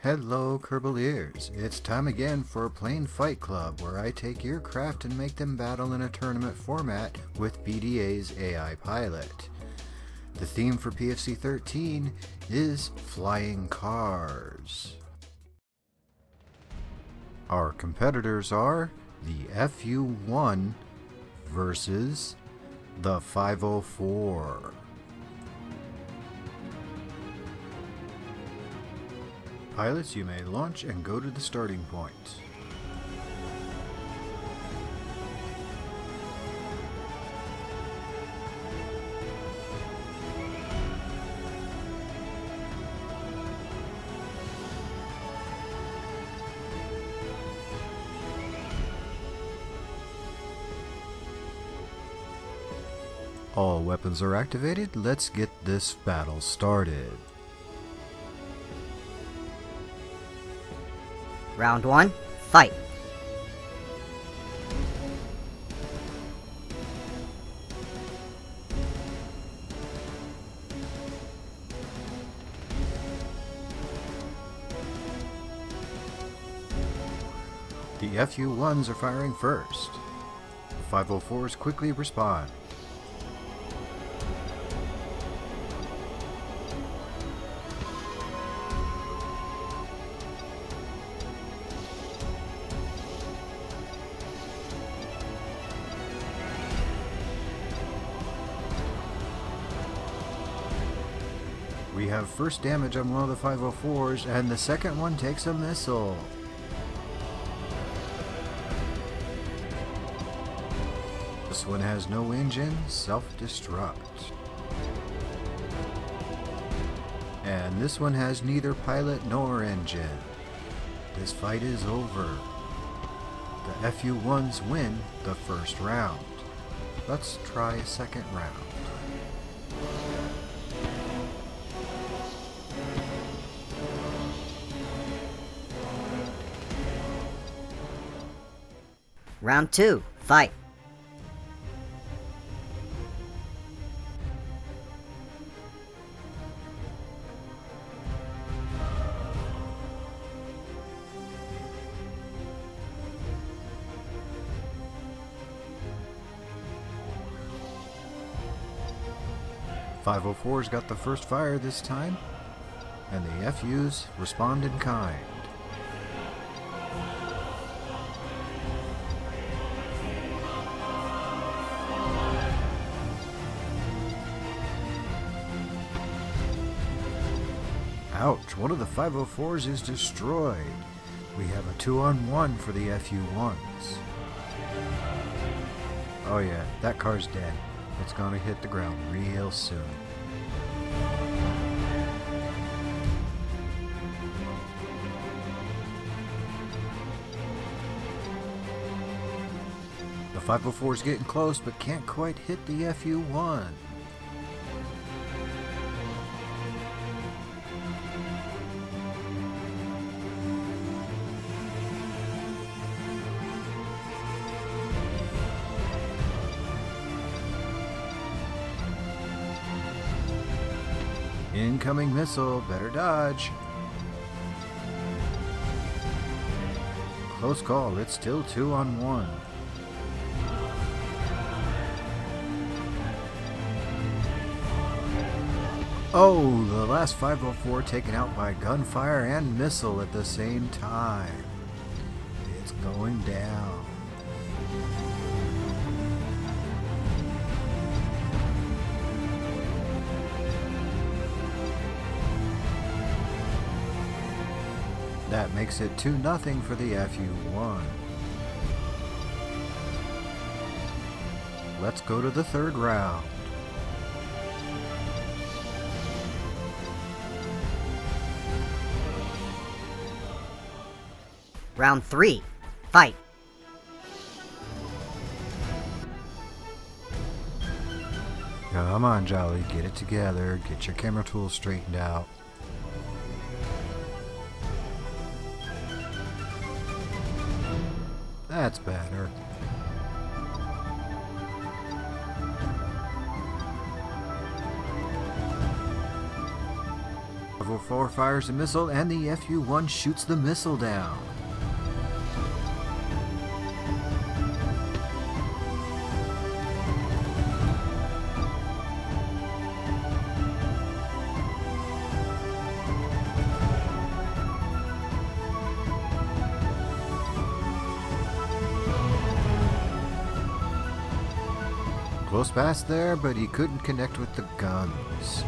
Hello Kerbaliers, it's time again for Plain Fight Club, where I take your craft and make them battle in a tournament format with BDA's AI pilot. The theme for PFC 13 is flying cars. Our competitors are the FU1 versus the 504. Pilots, you may launch and go to the starting point. All weapons are activated. Let's get this battle started. Round 1, fight! The FU1s are firing first. The 504s quickly respond. We have first damage on one of the 504s, and the second one takes a missile. This one has no engine, self-destruct. And this one has neither pilot nor engine. This fight is over. The FU1s win the first round. Let's try a second round. Round 2, fight! The 504's got the first fire this time, and the FUs respond in kind. Ouch, one of the 504s is destroyed. We have a 2-on-1 for the FU1s. Oh yeah, that car's dead. It's gonna hit the ground real soon. The 504's getting close, but can't quite hit the FU1. Incoming missile, better dodge. Close call, it's still 2-on-1. Oh, the last 504 taken out by gunfire and missile at the same time. It's going down. That makes it 2-0 for the FU1. Let's go to the third round. Round 3, fight! Come on, Jolly, get it together. Get your camera tools straightened out. That's better. 504 fires a missile and the FU-1 shoots the missile down. Close pass there, but he couldn't connect with the guns.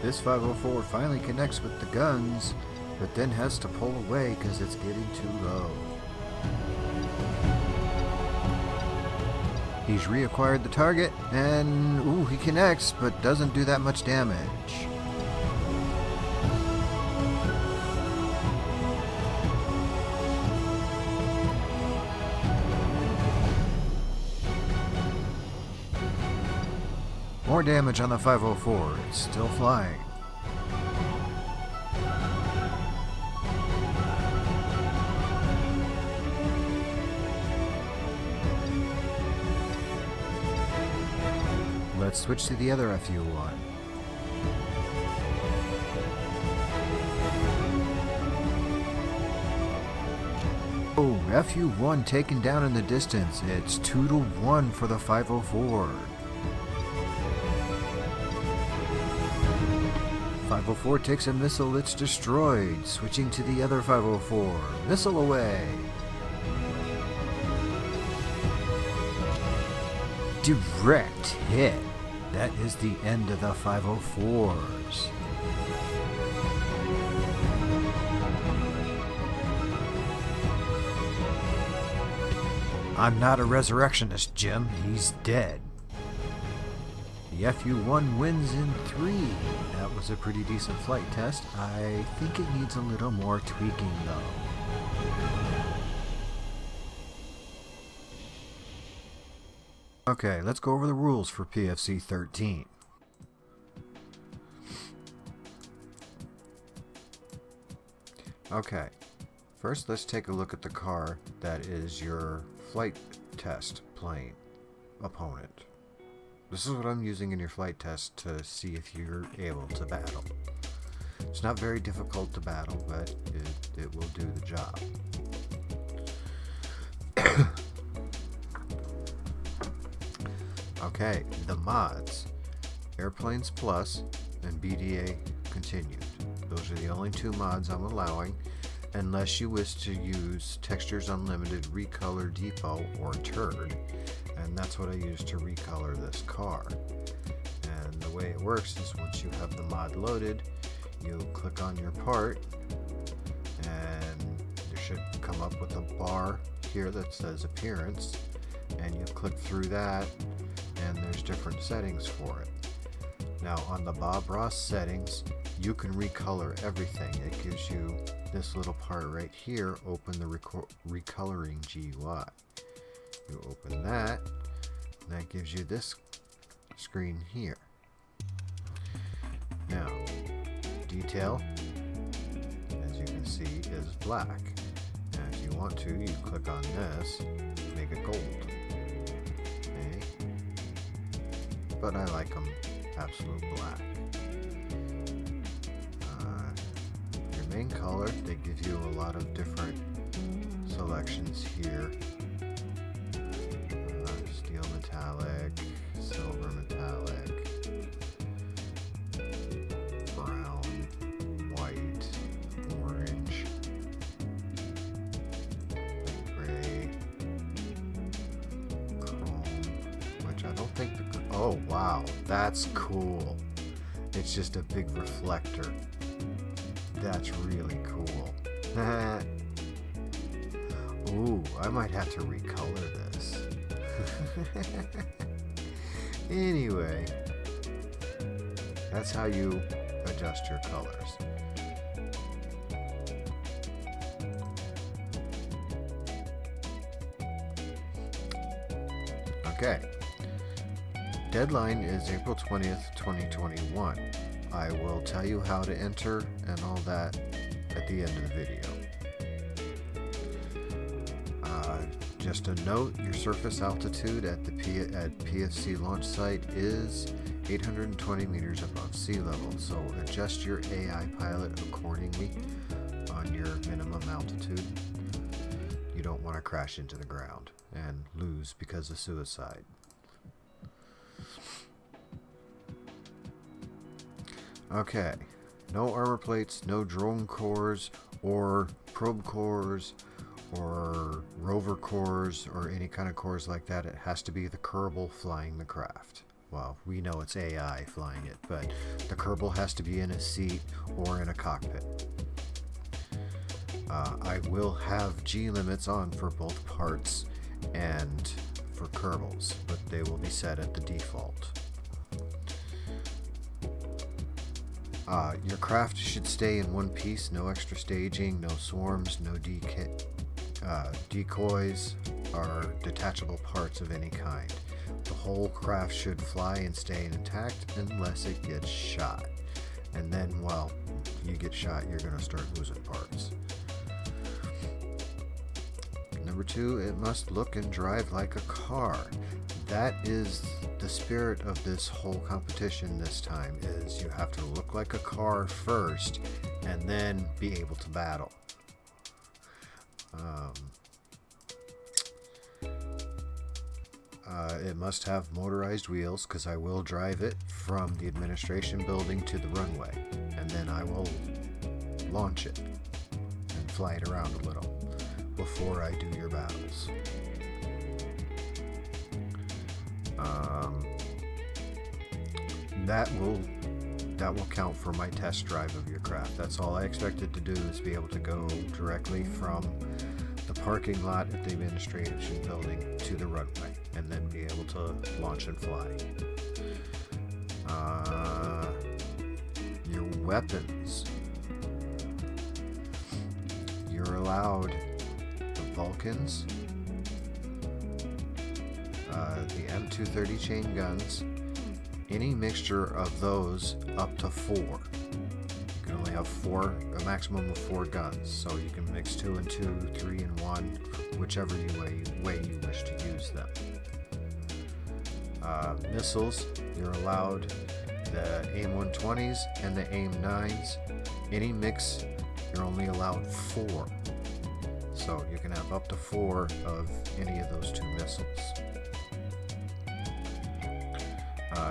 This 504 finally connects with the guns, but then has to pull away because it's getting too low. He's reacquired the target, and ooh, he connects, but doesn't do that much damage. More damage on the 504, it's still flying. Let's switch to the other FU-1. Oh, FU-1 taken down in the distance. It's 2-1 for the 504. 504 takes a missile, it's destroyed. Switching to the other 504. Missile away. Direct hit. That is the end of the 504s. I'm not a resurrectionist, Jim. He's dead. The FU-1 wins in 3. That was a pretty decent flight test. I think it needs a little more tweaking, though. Okay, let's go over the rules for PFC 13. Okay, first let's take a look at the car that is your flight test plane opponent. This is what I'm using in your flight test to see if you're able to battle. It's not very difficult to battle, but it will do the job. Okay, the mods. Airplanes Plus and BDA Continued. Those are the only 2 mods I'm allowing, unless you wish to use Textures Unlimited Recolour Depot or TURD, and that's what I use to recolor this car. And the way it works is once you have the mod loaded, you click on your part, and you should come up with a bar here that says Appearance, and you click through that, and there's different settings for it. Now on the Bob Ross settings, you can recolor everything. It gives you this little part right here, open the recoloring GUI. You open that, and that gives you this screen here. Now, detail, as you can see, is black. And if you want to, you click on this, make it gold. Okay. But I like them absolute black. Your main color, they give you a lot of different selections here. Steel metallic, silver metallic, brown, white, orange, gray, chrome, which I don't think oh wow, that's cool. It's just a big reflector. That's really cool. Ooh, I might have to recolor this. Anyway, that's how you adjust your colors. Okay. Deadline is April 20th, 2021. I will tell you how to enter and all that at the end of the video. Just a note, your surface altitude at the PFC launch site is 820 meters above sea level, so adjust your AI pilot accordingly on your minimum altitude. You don't want to crash into the ground and lose because of suicide. Okay, no armor plates, no drone cores or probe cores or rover cores or any kind of cores like that. It has to be the Kerbal flying the craft. Well, we know it's AI flying it, but the Kerbal has to be in a seat or in a cockpit. I will have G limits on for both parts and for Kerbals, but they will be set at the default. Your craft should stay in one piece, no extra staging, no swarms, no decoys, or detachable parts of any kind. The whole craft should fly and stay intact unless it gets shot. And then, well, you get shot, you're going to start losing parts. Number 2, it must look and drive like a car. That is the spirit of this whole competition this time, is you have to look like a car first and then be able to battle. It must have motorized wheels, because I will drive it from the administration building to the runway, and then I will launch it and fly it around a little before I do your battles. That will count for my test drive of your craft. That's all I expected to do, is be able to go directly from the parking lot at the administration building to the runway, and then be able to launch and fly. Your weapons. You're allowed the Vulcans, the M230 chain guns, any mixture of those up to 4. You can only have a maximum of 4 guns, so you can mix 2 and 2, 3 and 1, whichever way you wish to use them. Missiles, you're allowed the AIM-120s and the AIM-9s. Any mix, you're only allowed 4. So you can have up to 4 of any of those 2 missiles.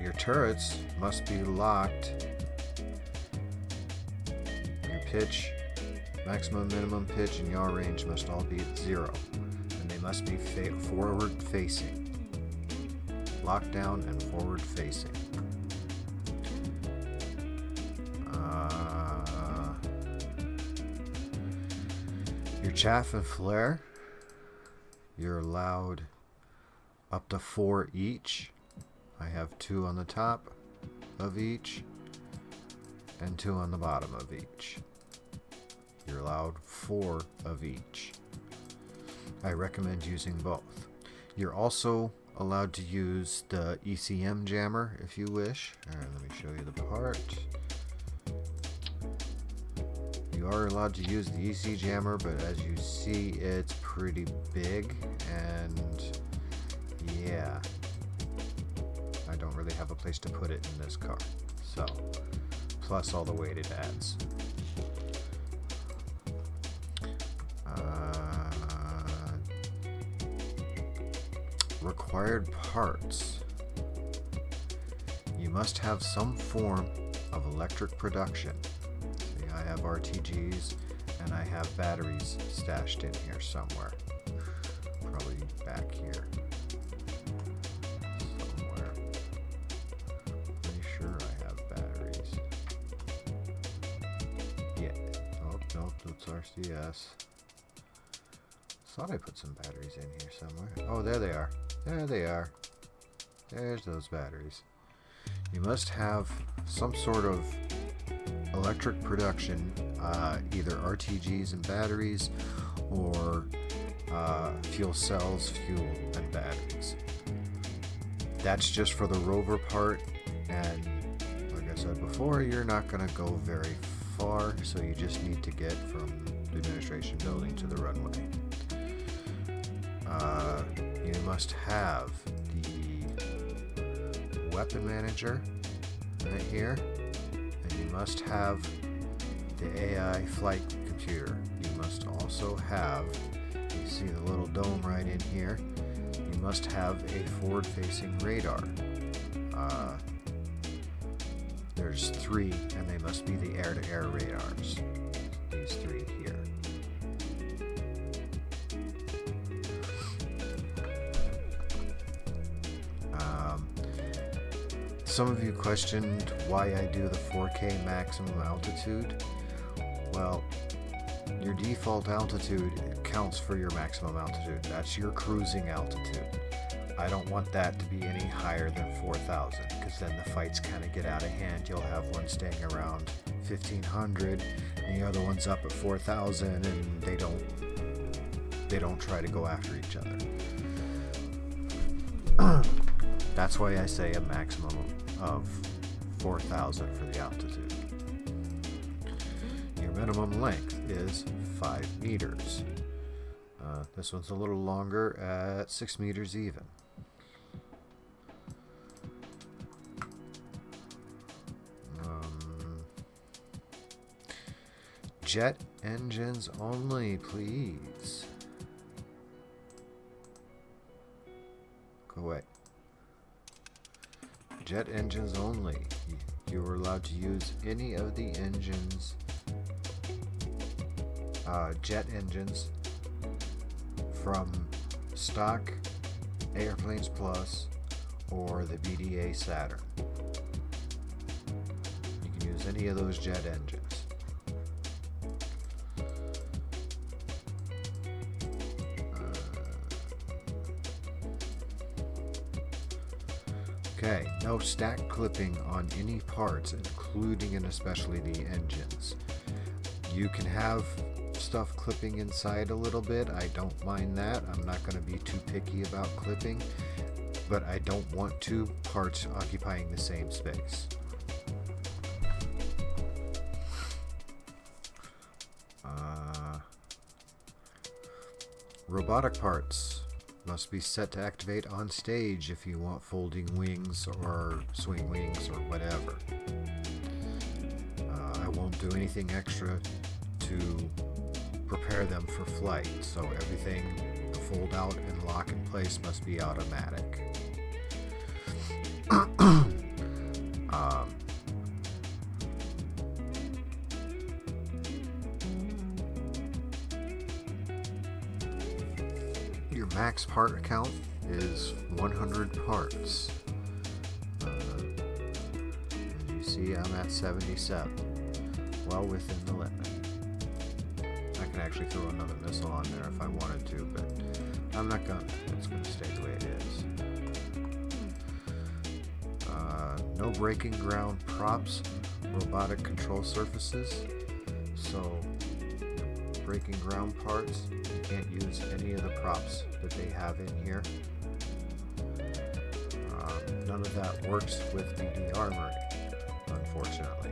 Your turrets must be locked. Your pitch, maximum, minimum pitch, and yaw range must all be at 0. And they must be forward facing. Lockdown and forward facing. Your chaff and flare, you're allowed up to 4 each. I have 2 on the top of each and 2 on the bottom of each. You're allowed 4 of each. I recommend using both. You're also allowed to use the ECM jammer if you wish. Alright, let me show you the part. You are allowed to use the EC jammer, but as you see, it's pretty big, and yeah, I don't really have a place to put it in this car. So, plus all the weight it adds. Required parts. You must have some form of electric production. See, I have RTGs and I have batteries stashed in here somewhere. Probably back here. Somewhere. Pretty sure I have batteries. Yeah. Oh, nope, that's RCS. Thought I put some batteries in here somewhere. Oh, there they are. There they are. There's those batteries. You must have some sort of electric production, either RTGs and batteries, or fuel cells, fuel, and batteries. That's just for the rover part, and like I said before, you're not going to go very far, so you just need to get from the administration building to the runway. You must have the weapon manager right here, and you must have the AI flight computer. You must also have, you see the little dome right in here, you must have a forward-facing radar. There's 3, and they must be the air-to-air radars. These 3 here. Some of you questioned why I do the 4K maximum altitude. Well, your default altitude counts for your maximum altitude. That's your cruising altitude. I don't want that to be any higher than 4,000, because then the fights kind of get out of hand. You'll have one staying around 1,500, and the other one's up at 4,000, and they don't try to go after each other. That's why I say a maximum of 4,000 for the altitude. Your minimum length is 5 meters. This one's a little longer at 6 meters even. Jet engines only, please. Go away. Jet engines only. You are allowed to use any of the engines, jet engines from stock Airplanes Plus or the BDA Saturn. You can use any of those jet engines. Okay, no stack clipping on any parts, including and especially the engines. You can have stuff clipping inside a little bit. I don't mind that. I'm not going to be too picky about clipping, but I don't want 2 parts occupying the same space. Robotic parts must be set to activate on stage if you want folding wings or swing wings or whatever. I won't do anything extra to prepare them for flight, so everything to fold out and lock in place must be automatic. Your max part count is 100 parts. As you see, I'm at 77, well within the limit. I can actually throw another missile on there if I wanted to, but I'm not gonna. It's gonna stay the way it is. No breaking ground props, robotic control surfaces. So breaking ground parts, you can't use any of the props that they have in here. None of that works with BDArmory, unfortunately.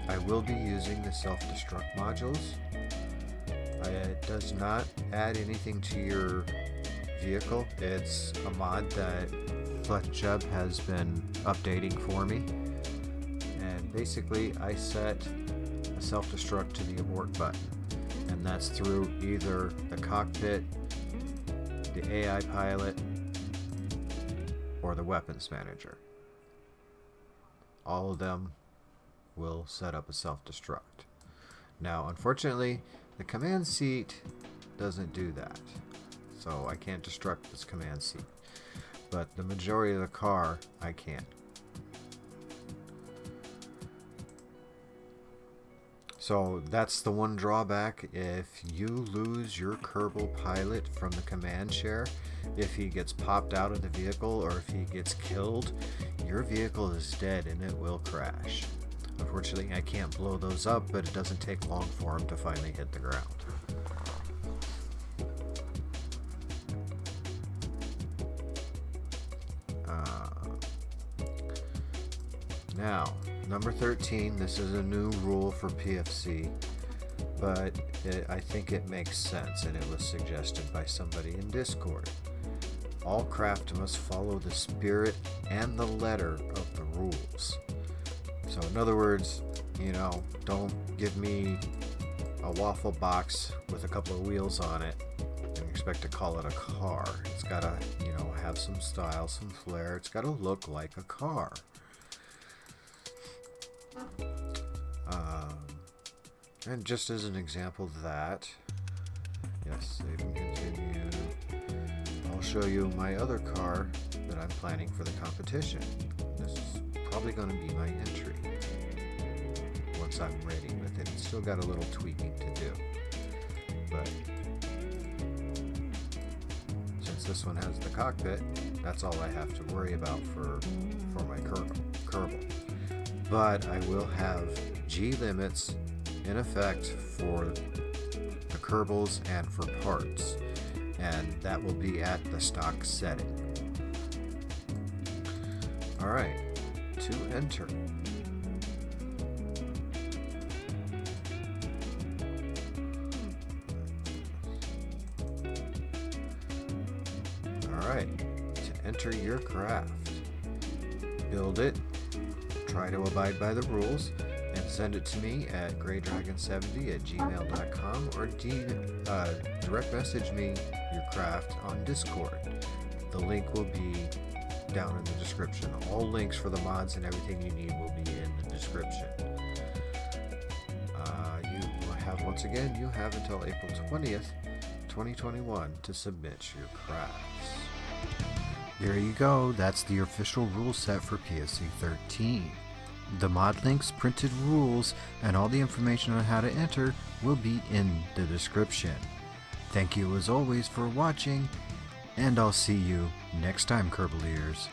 I will be using the self-destruct modules. It does not add anything to your vehicle. It's a mod that FletchUp has been updating for me. And basically, I set a self-destruct to the abort button. And that's through either the cockpit, the AI pilot, or the weapons manager. All of them will set up a self-destruct. Now, unfortunately, the command seat doesn't do that, so I can't destruct this command seat, but the majority of the car I can. So that's the one drawback. If you lose your Kerbal pilot from the command share, if he gets popped out of the vehicle or if he gets killed, your vehicle is dead and it will crash. Unfortunately, I can't blow those up, but it doesn't take long for them to finally hit the ground. Now, number 13, this is a new rule for PFC, but I think it makes sense, and it was suggested by somebody in Discord. All craft must follow the spirit and the letter of the rules. So in other words, don't give me a waffle box with a couple of wheels on it and expect to call it a car. It's gotta, have some style, some flair. It's gotta look like a car. And just as an example of that, yes, save and continue. I'll show you my other car that I'm planning for the competition. This is probably going to be my entry once I'm ready with it. It's still got a little tweaking to do, but since this one has the cockpit, that's all I have to worry about for my Kerbal. But I will have G limits in effect for the Kerbals and for parts, and that will be at the stock setting. Alright, to enter. Alright, to enter your craft, build it, try to abide by the rules, and send it to me at graydragon70@gmail.com or direct message me your craft on Discord. The link will be down in the description. All links for the mods and everything you need will be in the description. You have until April 20th, 2021 to submit your crafts. There you go. That's the official rule set for PFC 13. The mod links, printed rules, and all the information on how to enter will be in the description. Thank you as always for watching, and I'll see you next time, Kerbaliers.